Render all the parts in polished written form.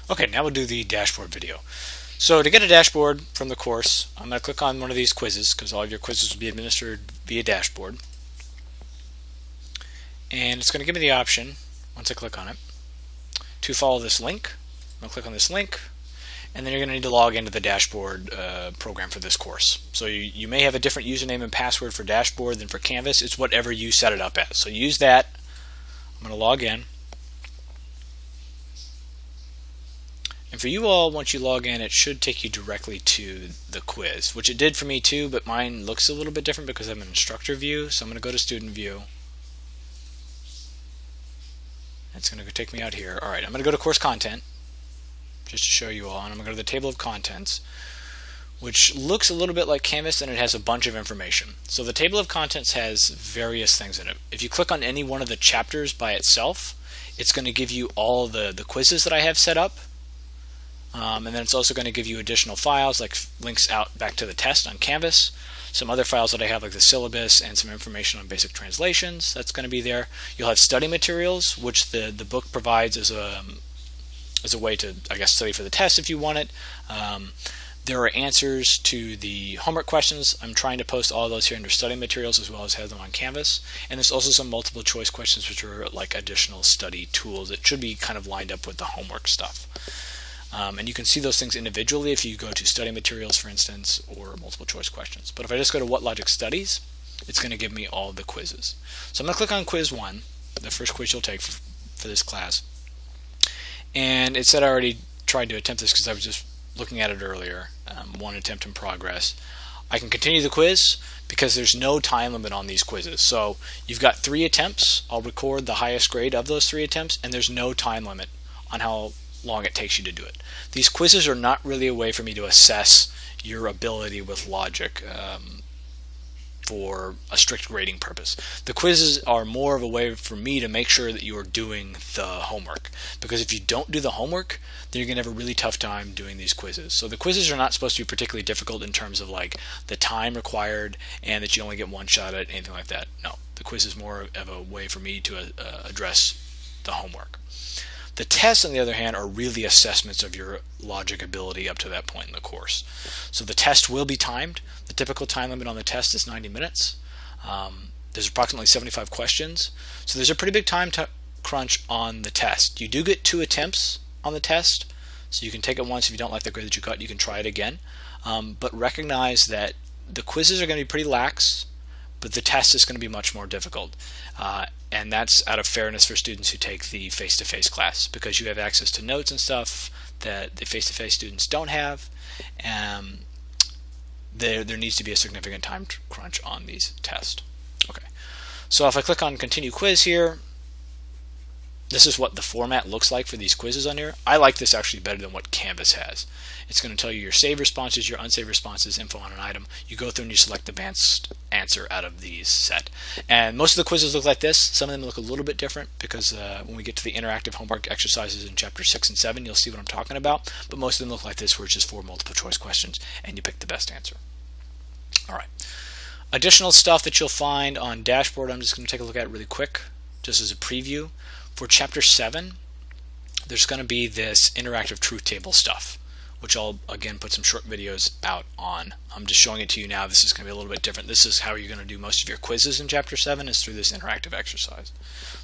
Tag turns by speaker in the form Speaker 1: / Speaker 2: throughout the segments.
Speaker 1: Okay, now we'll do the dashboard video. So to get a dashboard from the course, I'm going to click on one of these quizzes because all of your quizzes will be administered via dashboard. And it's going to give me the option, once I click on it, to follow this link. I'm going to click on this link, and then you're going to need to log into the dashboard program for this course. So you may have a different username and password for dashboard than for Canvas. It's whatever you set it up as. So use that. I'm going to log in. And for you all, once you log in, it should take you directly to the quiz, which it did for me too, but mine looks a little bit different because I'm in instructor view. So I'm going to go to student view. It's going to take me out here. All right, I'm going to go to course content just to show you all, and I'm going to go to the table of contents, which looks a little bit like Canvas, and it has a bunch of information. So the table of contents has various things in it. If you click on any one of the chapters by itself, it's going to give you all the quizzes that I have set up. And then it's also going to give you additional files like links out back to the test on Canvas, some other files that I have like the syllabus and some information on basic translations. That's going to be there. You'll have study materials, which the book provides as a way to, I guess, study for the test if you want it. There are answers to the homework questions. I'm trying to post all of those here under study materials as well as have them on Canvas. And there's also some multiple choice questions which are like additional study tools that should be kind of lined up with the homework stuff. And you can see those things individually if you go to study materials, for instance, or multiple choice questions. But if I just go to What Logic Studies, it's going to give me all the quizzes. So I'm going to click on quiz 1, the first quiz you'll take for this class. And it said I already tried to attempt this because I was just looking at it earlier. 1 attempt in progress. I can continue the quiz because there's no time limit on these quizzes. So you've got 3 attempts. I'll record the highest grade of those 3 attempts, and there's no time limit on how long it takes you to do it. These quizzes are not really a way for me to assess your ability with logic for a strict grading purpose. The quizzes are more of a way for me to make sure that you are doing the homework, because if you don't do the homework, then you're going to have a really tough time doing these quizzes. So the quizzes are not supposed to be particularly difficult in terms of like the time required and that you only get one shot at anything like that. No, the quiz is more of a way for me to address the homework. The tests, on the other hand, are really assessments of your logic ability up to that point in the course. So the test will be timed. The typical time limit on the test is 90 minutes. There's approximately 75 questions. So there's a pretty big time crunch on the test. You do get 2 attempts on the test, so you can take it once. If you don't like the grade that you got, you can try it again. But recognize that the quizzes are going to be pretty lax, but the test is going to be much more difficult. And that's out of fairness for students who take the face-to-face class, because you have access to notes and stuff that the face-to-face students don't have. There needs to be a significant time crunch on these tests. Okay, so if I click on continue quiz here, this is what the format looks like for these quizzes on here. I like this actually better than what Canvas has. It's going to tell you your saved responses, your unsaved responses, info on an item. You go through and you select the best answer out of these set. And most of the quizzes look like this. Some of them look a little bit different because when we get to the interactive homework exercises in chapter 6 and 7, you'll see what I'm talking about. But most of them look like this, where it's just 4 multiple choice questions and you pick the best answer. All right. Additional stuff that you'll find on Dashboard, I'm just going to take a look at really quick, just as a preview. For chapter 7, there's going to be this interactive truth table stuff, which I'll again put some short videos out on. I'm just showing it to you now. This is going to be a little bit different. This is how you're going to do most of your quizzes in chapter 7, is through this interactive exercise.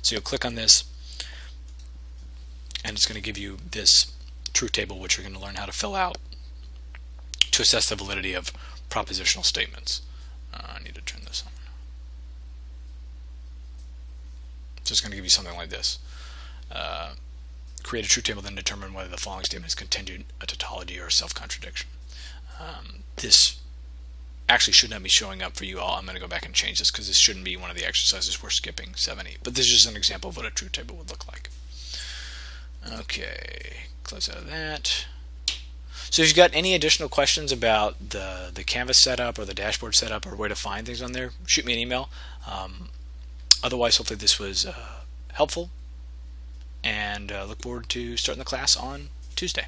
Speaker 1: So you'll click on this, and it's going to give you this truth table, which you're going to learn how to fill out to assess the validity of propositional statements. I need to turn this on. So it's going to give you something like this. Create a truth table, then determine whether the following statement is contingent, a tautology, or a self-contradiction. This actually should not be showing up for you all. I'm going to go back and change this because this shouldn't be one of the exercises we're skipping, 7E. But this is just an example of what a truth table would look like. Okay, close out of that. So if you've got any additional questions about the Canvas setup or the dashboard setup or where to find things on there, shoot me an email. Otherwise, hopefully this was helpful, and look forward to starting the class on Tuesday.